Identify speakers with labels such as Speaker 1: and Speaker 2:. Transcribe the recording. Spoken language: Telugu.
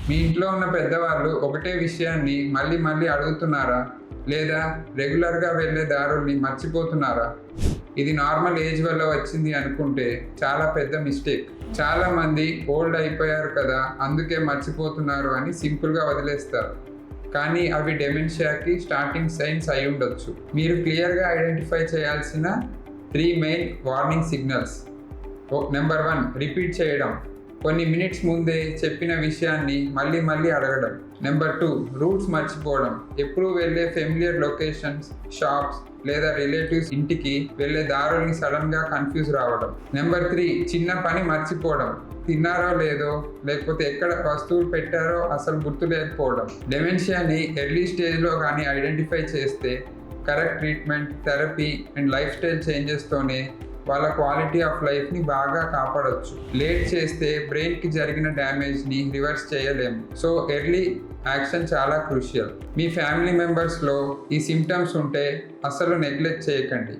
Speaker 1: మీ ఇంట్లో ఉన్న పెద్దవాళ్ళు ఒకటే విషయాన్ని మళ్ళీ మళ్ళీ అడుగుతున్నారా? లేదా రెగ్యులర్గా వెళ్ళే దారుల్ని మర్చిపోతున్నారా? ఇది నార్మల్ ఏజ్ వల్ల వచ్చింది అనుకుంటే చాలా పెద్ద మిస్టేక్. చాలామంది ఓల్డ్ అయిపోయారు కదా అందుకే మర్చిపోతున్నారు అని సింపుల్గా వదిలేస్తారు. కానీ అవి డెమెన్షియాకి స్టార్టింగ్ సైన్స్ అయి ఉండొచ్చు. మీరు క్లియర్గా ఐడెంటిఫై చేయాల్సిన 3 main warning signals. Number 1, repeat చేయడం. కొన్ని మినిట్స్ ముందే చెప్పిన విషయాన్ని మళ్ళీ మళ్ళీ అడగడం. నెంబర్ 2, రూట్స్ మర్చిపోవడం. ఎప్పుడు వెళ్ళే ఫెమిలియర్ లొకేషన్స్, షాప్స్ లేదా రిలేటివ్స్ ఇంటికి వెళ్ళే దారుల్ని సడన్గా కన్ఫ్యూజ్ రావడం. నెంబర్ 3, చిన్న పని మర్చిపోవడం. తిన్నారో లేదో లేకపోతే ఎక్కడ వస్తువులు పెట్టారో అసలు గుర్తు లేకపోవడం. డెమెన్షియాని ఎర్లీ స్టేజ్లో కానీ ఐడెంటిఫై చేస్తే correct treatment, therapy and lifestyle చేంజెస్తోనే వాళ్ళ క్వాలిటీ ఆఫ్ లైఫ్ని బాగా కాపాడవచ్చు. లేట్ చేస్తే బ్రెయిన్కి జరిగిన డ్యామేజ్ని రివర్స్ చేయలేము. సో ఎర్లీ యాక్షన్ చాలా క్రూషియల్. మీ ఫ్యామిలీ మెంబర్స్లో ఈ సిమ్టమ్స్ ఉంటే అస్సలు నెగ్లెక్ట్ చేయకండి.